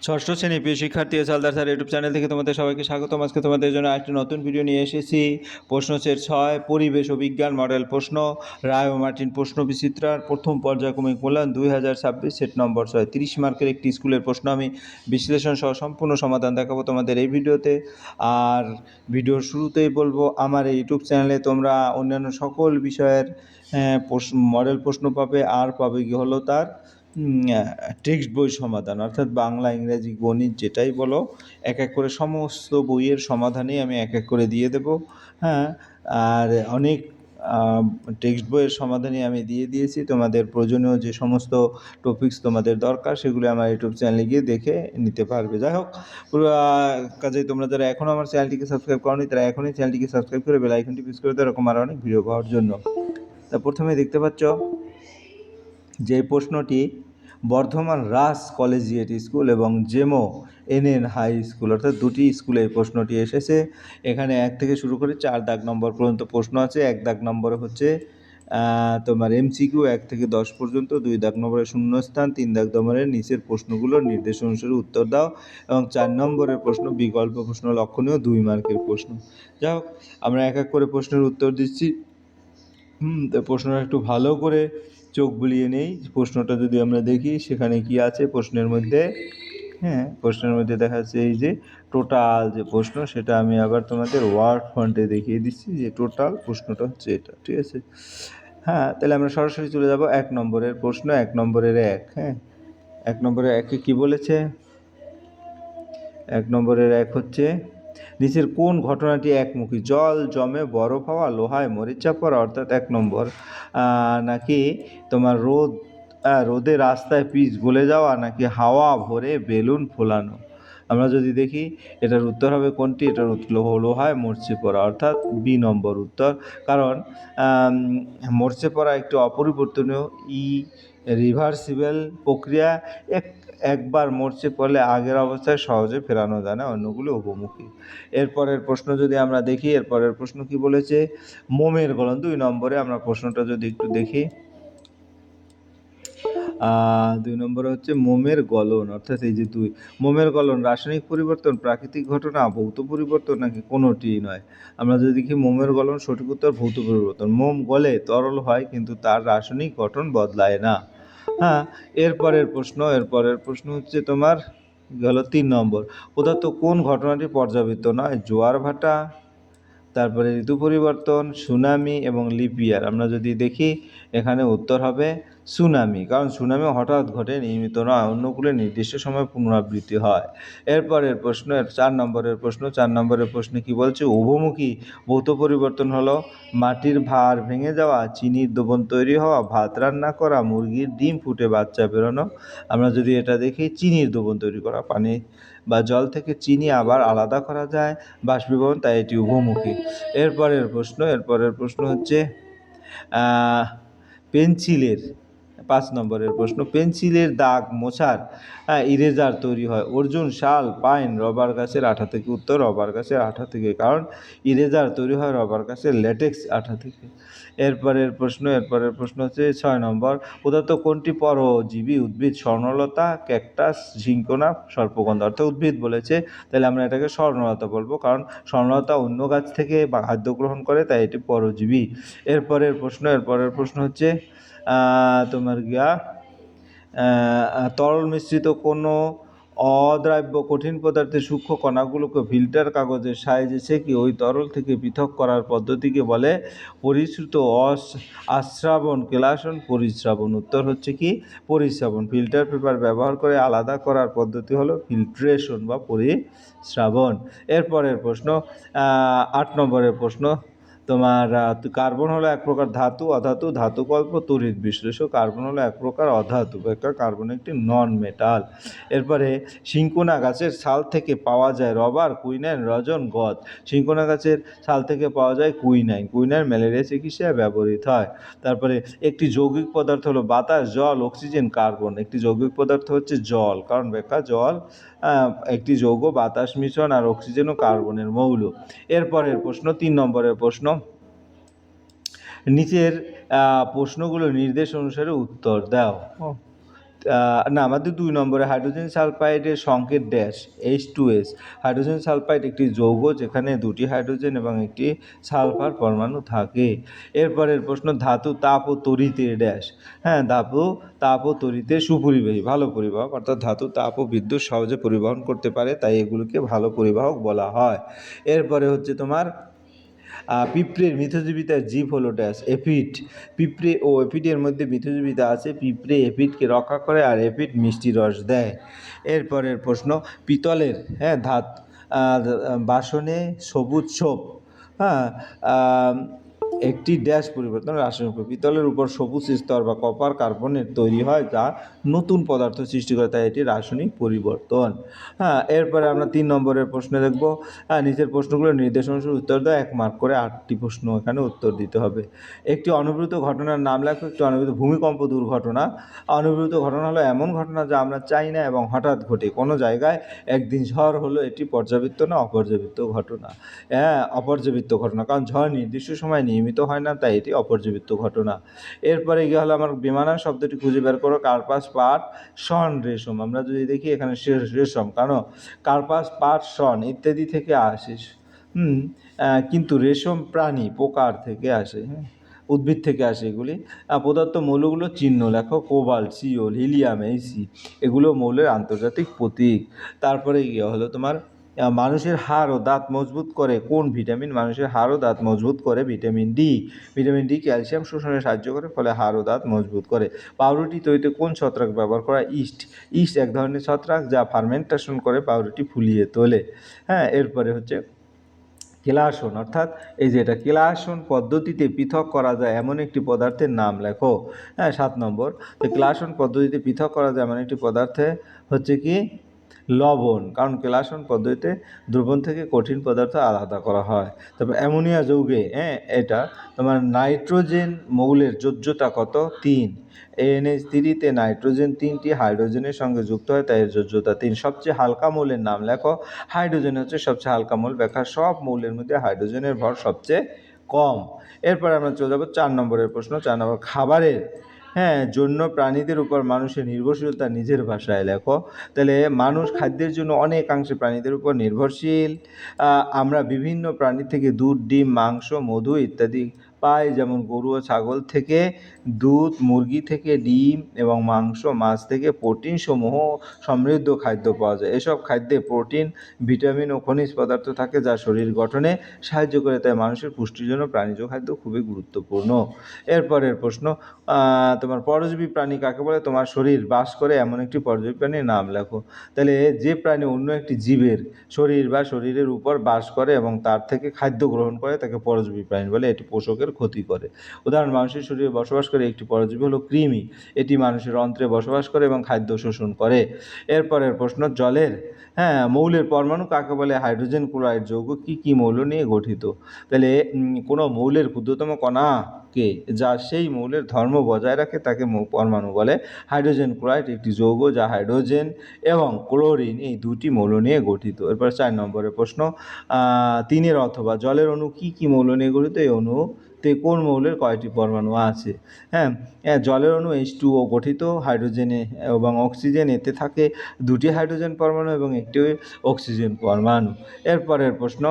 ষষ্ঠ শ্রেণী প্রিয় শিক্ষার্থী হালদার স্যার ইউটিউব চ্যানেল থেকে তোমাদের সবাইকে স্বাগতম। আজকে তোমাদের জন্য একটি নতুন ভিডিও নিয়ে এসেছি। প্রশ্ন সেট 6 পরিবেশ ও বিজ্ঞান মডেল প্রশ্ন, রায় ও মার্টিন প্রশ্ন বিচিত্রার প্রথম পর্যায়ক্রমিক মূল্যায়ন 2026 সেট নম্বর 6 30 মার্কের একটি স্কুলের প্রশ্ন। আমি বিশ্লেষণ সহ সম্পূর্ণ সমাধান দেখাবো তোমাদের এই ভিডিওতে। আর ভিডিওর শুরুতেই বলবো, আমার এই ইউটিউব চ্যানেলে তোমরা অন্যান্য সকল বিষয়ের মডেল প্রশ্ন পাবে, আর পাবে কি হলো তার টেক্সট বই সমাধান, অর্থাৎ বাংলা, ইংরেজি, গণিত যেটাই বলো, এক এক করে সমস্ত বইয়ের সমাধানই আমি এক এক করে দিয়ে দেব। হ্যাঁ, আর অনেক টেক্সট বইয়ের সমাধানই আমি দিয়ে দিয়েছি। তোমাদের প্রয়োজনীয় যে সমস্ত টপিকস তোমাদের দরকার সেগুলো আমার ইউটিউব চ্যানেলে গিয়ে দেখে নিতে পারবে। যাই হোক, পুরো কাজেই তোমরা যারা এখনও আমার চ্যানেলটিকে সাবস্ক্রাইব করোনি তারা এখনই চ্যানেলটিকে সাবস্ক্রাইব করে বেল আইকনটি প্রেস করে দাও, এরকম আরও অনেক ভিডিও পাওয়ার জন্য। তা প্রথমে দেখতে পাচ্ছ যে প্রশ্নটি বর্ধমান রাস কলেজিয়েট স্কুল এবং জেমো এনএন হাই স্কুল, অর্থাৎ দুটি স্কুলে এই প্রশ্নটি এসেছে। এখানে 1 থেকে শুরু করে 4 দাগ নম্বর পর্যন্ত প্রশ্ন আছে। 1 দাগ নম্বরে হচ্ছে তোমার এমসিকিউ 1 থেকে 10 পর্যন্ত, 2 দাগ নম্বরের শূন্যস্থান, 3 দাগ নম্বরের নিচের প্রশ্নগুলোর নির্দেশ অনুসারে উত্তর দাও, এবং 4 নম্বরের প্রশ্ন বিকল্প প্রশ্ন লক্ষণীয় 2 মার্কের প্রশ্ন। যাই হোক, আমরা এক এক করে প্রশ্নের উত্তর দিচ্ছি। তো প্রশ্নটা একটু ভালো করে চোখ বুলিয়ে নেই। প্রশ্নটা যদি আমরা দেখি সেখানে কি আছে প্রশ্নের মধ্যে। হ্যাঁ, প্রশ্নের মধ্যে দেখা যাচ্ছে এই যে টোটাল যে প্রশ্ন, সেটা আমি আবার তোমাদের ওয়ার্ড ফন্টে দেখিয়ে দিচ্ছি যে টোটাল প্রশ্নটা হচ্ছে এটা, ঠিক আছে। হ্যাঁ, তাহলে আমরা সরাসরি চলে যাব 1 নম্বরের প্রশ্ন, 1 নম্বরের 1। হ্যাঁ, 1 নম্বরের 1-এ কী বলেছে? 1 নম্বরের 1 হচ্ছে, নিচের কোন ঘটনাটি একমুখী? জল জমে বরফ হওয়া, লোহায় মরিচা পড়া, অর্থাৎ 1 নম্বর, নাকি তোমার রোদে রাস্তায় পিচ গলে যাওয়া, নাকি হাওয়া ভরে বেলুন ফোলানো? আমরা যদি দেখি এটার উত্তর হবে কোনটি? এটার লোহায় মরচে পড়া, অর্থাৎ বি নম্বর উত্তর। কারণ মরচে পড়া একটি অপরিবর্তনীয় রিভার্সিবল প্রক্রিয়া। একবার মরচে পড়লে আগের অবস্থায় সহজে ফেরানো যায় না, অন্যগুলো উপমুখী। এরপরের প্রশ্ন যদি আমরা দেখি, এরপরের প্রশ্ন কি বলেছে? মোমের গলন 2 নম্বরে। আমরা প্রশ্নটা যদি একটু দেখি, 2 নম্বরে হচ্ছে মোমের গলন, অর্থাৎ এই যে 2, মোমের গলন রাসায়নিক পরিবর্তন, প্রাকৃতিক ঘটনা, ভৌত পরিবর্তন, নাকি কোনোটিই নয়? আমরা যদি দেখি মোমের গলন, সঠিক উত্তর ভৌত পরিবর্তন। মোম গলে তরল হয় কিন্তু তার রাসায়নিক গঠন বদলায় না। হ্যাঁ, এরপরের প্রশ্ন হচ্ছে তোমার গেল 3 নম্বর। প্রদত্ত কোন ঘটনাটি পর্যাবৃত্ত নয়? জোয়ার ভাটা, তারপরে ঋতু পরিবর্তন, সুনামি এবং লিপ ইয়ার। আমরা যদি দেখি এখানে উত্তর হবে সুনামি, কারণ সুনামি হঠাৎ ঘটে, নিয়মিত নয়, অন্যগুলো নির্দিষ্ট সময় পুনরাবৃত্তি হয়। এরপরের প্রশ্ন 4 নম্বরের প্রশ্ন। 4 নম্বরের প্রশ্নে কি বলছে? উভমুখী ভৌত পরিবর্তন হলো মাটির ভার ভেঙে যাওয়া, চিনির দ্রবণ তৈরি হওয়া, ভাত রান্না করা, মুরগির ডিম ফুটে বাচ্চা বেরোনো। আমরা যদি এটা দেখি, চিনির দ্রবণ তৈরি করা, পানি বা জল থেকে চিনি আবার আলাদা করা যায়, বাষ্পীভবন, তাই এটি উভমুখী। এরপরের প্রশ্ন হচ্ছে পেন্সিলের 5 নম্বরের প্রশ্ন। পেন্সিলের দাগ মোছার ইরেজার তৈরি হয় অর্জুন, শাল, পাইন, রবার গাছের আঠা থেকে? উত্তর রবার গাছের আঠা থেকে, কারণ ইরেজার তৈরি হয় রবার গাছের ল্যাটেক্স আঠা থেকে। এরপরের প্রশ্ন হচ্ছে 6 নম্বর। প্রদত্ত কোনটি পরজীবী উদ্ভিদ? স্বর্ণলতা, ক্যাকটাস, ঝিঙ্কোনা, সর্পগন্ধা, অর্থাৎ উদ্ভিদ বলেছে, তাহলে আমরা এটাকে স্বর্ণলতা বলবো, কারণ স্বর্ণলতা অন্য গাছ থেকে খাদ্য গ্রহণ করে, তাই এটি পরজীবী। এরপরের প্রশ্ন হচ্ছে তোমার তরল মিশ্রিত কোনো অদ্রাব্য কঠিন পদার্থের সূক্ষ্ম কণাগুলোকে ফিল্টার কাগজের সাহায্যে ছেঁকে ওই তরল থেকে পৃথক করার পদ্ধতিকে বলে পরিশ্রুত আশ্রাবণ, কেলাসন, পরিশ্রাবণ। উত্তর হচ্ছে কি? পরিশ্রাবণ। ফিল্টার পেপার ব্যবহার করে আলাদা করার পদ্ধতি হলো ফিল্ট্রেশন বা পরিশ্রাবণ। এরপরের প্রশ্ন 8 নম্বরের প্রশ্ন তোমার, কার্বন হলো এক প্রকার ধাতু, অধাতু, ধাতুকল্প, তড়িৎ বিশ্লেষ্য। কার্বন হলো এক প্রকার অধাতু, কার্বন একটি নন মেটাল। এরপরে সিনকোনা গাছের ছাল থেকে পাওয়া যায় রবার, কুইনাইন, রজন, গদ। সিনকোনা গাছের ছাল থেকে পাওয়া যায় কুইনাইন। কুইনাইন ম্যালেরিয়া চিকিৎসায় ব্যবহৃত হয়। তারপরে একটি যৌগিক পদার্থ হলো বাতাস, জল, অক্সিজেন, কার্বন। একটি যৌগিক পদার্থ হচ্ছে জল, কারণ জল একটি যৌগ, বাতাস মিশ্রণ, আর অক্সিজেন ও কার্বনের মৌল। এরপরের প্রশ্ন 3 নম্বরের প্রশ্ন। নিচের প্রশ্নগুলো নির্দেশ অনুসারে উত্তর দাও। না, আমাদের 2 নম্বরে হাইড্রোজেন সালফাইডের সংকেত ড্যাশ H2S। হাইড্রোজেন সালফাইড একটি যৌগ যেখানে 2টি হাইড্রোজেন এবং একটি সালফার পরমাণু থাকে। এরপরের প্রশ্ন, ধাতু তাপ ও তড়িতে ড্যাশ। হ্যাঁ, ধাতু তাপ ও তড়িতে সুপরিবাহী, ভালো পরিবাহক, অর্থাৎ ধাতু তাপ ও বিদ্যুৎ সহজে পরিবহন করতে পারে, তাই এগুলোকে ভালো পরিবাহক বলা হয়। এরপরে হচ্ছে তোমার পিঁপড়ের মিথজীবিতার জীব হলো ড্যাশ এফিড। পিঁপড়ে ও এফিডের মধ্যে মিথজীবিতা আছে। পিঁপড়ে এফিডকে রক্ষা করে আর এফিড মিষ্টি রস দেয়। এরপরের প্রশ্ন, পিতলের বাসনে সবুজ ছোপ একটি ড্যাশ পরিবর্তন রাসায়নিক। পিতলের উপর সবুজ স্তর বা কপার কার্বনের তৈরি হয়, যা নতুন পদার্থ সৃষ্টি করে, তাই এটি রাসায়নিক পরিবর্তন। এরপরে আমরা 3 নম্বরের প্রশ্ন দেখব। নিচের প্রশ্নগুলো নির্দেশ অনুসারে উত্তর দাও। 1 মার্ক করে 8টি প্রশ্ন এখানে উত্তর দিতে হবে। একটি অনুভূত ঘটনার নাম লেখো। একটি অনুভূত ভূমিকম্প দুর্ঘটনা। অনুভূত ঘটনা হলো এমন ঘটনা যা আমরা চাই না এবং হঠাৎ ঘটে। কোনো জায়গায় একদিন ঝড় হলো, এটি পর্যাবৃত্ত না অপর্যাবৃত্ত ঘটনা? অপর্যাবৃত্ত ঘটনা, কারণ ঝড় নির্দিষ্ট সময় নিয়মিত হয় না, তাই এটি অপর্যাবৃত্ত ঘটনা। এরপরে গিয়ে হলো আমার বিমানান শব্দটি খুঁজে বের করো। কার্পাস, পাট, শন, রেশম। আমরা যদি দেখি এখানে রেশম, কারণ কার্পাস, পাট, শন ইত্যাদি থেকে আসে, কিন্তু রেশম প্রাণী, পোকার থেকে আসে, উদ্ভিদ থেকে আসে এগুলি। পদার্থ মৌলগুলো চিহ্ন লেখো। কোবাল্ট, সিওল, হিলিয়াম, Ag, এগুলো মৌলের আন্তর্জাতিক প্রতীক। তারপরে গিয়ে হলো তোমার মানুষের হাড় ও দাঁত মজবুত করে কোন ভিটামিন? মানুষের হাড় ও দাঁত মজবুত করে vitamin D. Vitamin D calcium শোষণে সাহায্য করে, ফলে হাড় ও দাঁত মজবুত করে। পাউরুটি তৈরিতে কোন ছত্রাক ব্যবহার করা? ইস্ট। ইস্ট এক ধরনের ছত্রাক যা ফার্মেন্টেশন করে পাউরুটি ফুলিয়ে তোলে। এরপরে হচ্ছে কেলাসন, অর্থাৎ এই যে এটা কেলাসন পদ্ধতিতে পৃথক করা যায় এমন একটি পদার্থের নাম লেখো। 7 নম্বর, তো কেলাসন পদ্ধতিতে পৃথক করা যায় এমন একটি পদার্থে হচ্ছে কি লবণ, কারণ কেলাসন পদ্ধতিতে দ্রবণ থেকে কঠিন পদার্থ আলাদা করা হয়। তারপর অ্যামোনিয়া যৌগে এটা তোমার নাইট্রোজেন মৌলের যোজ্যতা কত? 3। NH3-তে নাইট্রোজেন 3টি হাইড্রোজেনের সঙ্গে যুক্ত হয়, তাই এর যোজ্যতা 3। সবচেয়ে হালকা মৌলের নাম লেখো। হাইড্রোজেন হচ্ছে সবচেয়ে হালকা মৌল। ব্যাখ্যা, সব মৌলের মধ্যে হাইড্রোজেনের ভর সবচেয়ে কম। এরপর আমরা চলে যাব 4 নম্বরের প্রশ্ন। 4 নম্বর, খাবারের জন্য প্রাণীদের উপর মানুষের নির্ভরশীলতা নিজের ভাষায় লেখো। তাহলে মানুষ খাদ্যের জন্য অনেকাংশে প্রাণীদের উপর নির্ভরশীল। আমরা বিভিন্ন প্রাণী থেকে দুধ, ডিম, মাংস, মধু ইত্যাদি পাই, যেমন গরু ও ছাগল থেকে দুধ, মুরগি থেকে ডিম এবং মাংস, মাছ থেকে প্রোটিন সমূহ সমৃদ্ধ খাদ্য পাওয়া যায়। এসব খাদ্যে প্রোটিন, ভিটামিন ও খনিজ পদার্থ থাকে, যা শরীর গঠনে সাহায্য করে, তাই মানুষের পুষ্টির জন্য প্রাণীজ খাদ্য খুবই গুরুত্বপূর্ণ। এরপরের প্রশ্ন, তোমার পরজীবী প্রাণী কাকে বলে? তোমার শরীর বাস করে এমন একটি পরজীবী প্রাণীর নাম লেখো। তাহলে যে প্রাণী অন্য একটি জীবের শরীর বা শরীরের উপর বাস করে এবং তার থেকে খাদ্য গ্রহণ করে তাকে পরজীবী প্রাণী বলে। এটি পোষকের ক্ষতি করে। উদাহরণ, মানুষের শরীরে বসবাস করে একটি পরজীবী হলো কৃমি। এটি মানুষের অন্ত্রে বসবাস করে এবং খাদ্য শোষণ করে। এরপরের প্রশ্ন, জলের মৌলের পরমাণু কাকে বলে? হাইড্রোজেন ক্লোরাইড যৌগ কি মৌল নিয়ে গঠিত? তাহলে কোনো মৌলের ক্ষুদ্রতম কণাকে যা সেই মৌলের ধর্ম বজায় রাখে তাকে পরমাণু বলে। হাইড্রোজেন ক্লোরাইড একটি যৌগ যা হাইড্রোজেন এবং ক্লোরিন এই দুটি মৌল নিয়ে গঠিত। এরপর 4 নম্বরের প্রশ্ন, তিনের অথবা জলের অণু কি মৌল নিয়ে গঠিত? এই অণুতে কোন মৌলের কয়টি পরমাণু আছে? জলের অণু H2O গঠিত। হাইড্রোজেনে এবং অক্সিজেন, এতে থাকে 2টি হাইড্রোজেন পরমাণু এবং 1টি অক্সিজেন পরমাণু। এরপরের প্রশ্ন,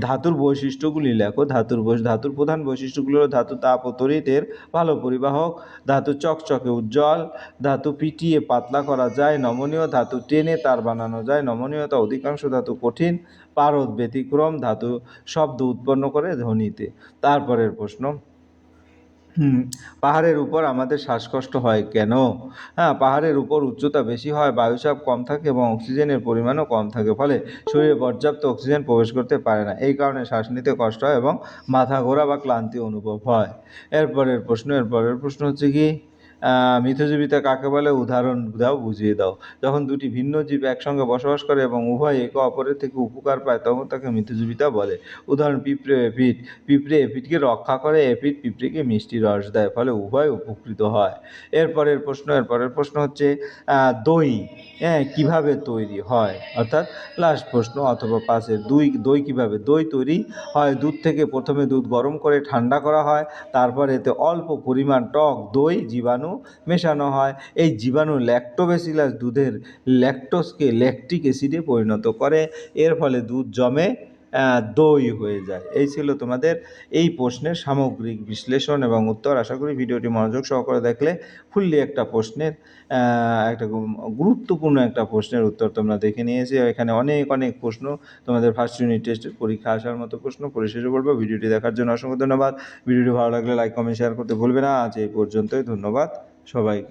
ধাতুর বৈশিষ্ট্যগুলি লেখো। ধাতুর প্রধান বৈশিষ্ট্যগুলো হলো ধাতু তাপ ও তড়িতের ভালো পরিবাহক, ধাতু চকচকে উজ্জ্বল, ধাতু পিটিয়ে পাতলা করা যায়, নমনীয়, ধাতু টেনে তার বানানো যায়, নমনীয়তা, অধিকাংশ ধাতু কঠিন, পারদ ব্যতিক্রম, ধাতু শব্দ উৎপন্ন করে ধ্বনিতে। তারপরের প্রশ্ন, পাহাড়ের উপর আমাদের শ্বাসকষ্ট হয় কেন? পাহাড়ের উপর উচ্চতা বেশি হয়, বায়ুচাপ কম থাকে এবং অক্সিজেনের পরিমাণও কম থাকে, ফলে শরীরে পর্যাপ্ত অক্সিজেন প্রবেশ করতে পারে না। এই কারণে শ্বাস নিতে কষ্ট হয় এবং মাথা ঘোরা বা ক্লান্তি অনুভব হয়। এরপরের প্রশ্ন হচ্ছে কি, মিথজীবিতা কাকে বলে? উদাহরণ দাও, বুঝিয়ে দাও। যখন দুটি ভিন্ন জীব একসঙ্গে বসবাস করে এবং উভয় একে অপরের থেকে উপকার পায়, তখন তাকে মিথজীবিতা বলে। উদাহরণ, পিঁপড়ে ও এফিড। পিঁপড়ে এফিডকে রক্ষা করে, এফিড পিঁপড়েকে মিষ্টি রস দেয়, ফলে উভয় উপকৃত হয়। এরপরের প্রশ্ন হচ্ছে দই কিভাবে তৈরি হয়? অর্থাৎ লাস্ট প্রশ্ন অথবা পাশের দই কিভাবে? দই তৈরি হয় দুধ থেকে। প্রথমে দুধ গরম করে ঠান্ডা করা হয়, তারপর এতে অল্প পরিমাণ টক দই, জীবাণু জীবাণু মেশানো হয়। এই জীবাণু ল্যাক্টোব্যাসিলাস দুধের ল্যাকটোজকে ল্যাকটিক অ্যাসিডে পরিণত করে, এর ফলে দুধ জমে দই হয়ে যায়। এই ছিল তোমাদের এই প্রশ্নের সামগ্রিক বিশ্লেষণ এবং উত্তর। আশা করি ভিডিওটি মনোযোগ সহকারে দেখলে ফুললি একটা প্রশ্নের একটা গুরুত্বপূর্ণ একটা প্রশ্নের উত্তর তোমরা দেখে নিয়েছি। এখানে অনেক অনেক প্রশ্ন তোমাদের ফার্স্ট ইউনিট টেস্টের পরীক্ষা আসার মতো প্রশ্ন। পরিশেষে বলবো ভিডিওটি দেখার জন্য অসংখ্য ধন্যবাদ। ভিডিওটি ভালো লাগলে লাইক কমেন্ট শেয়ার করতে ভুলবে না। আজ এই পর্যন্তই, ধন্যবাদ সবাইকে।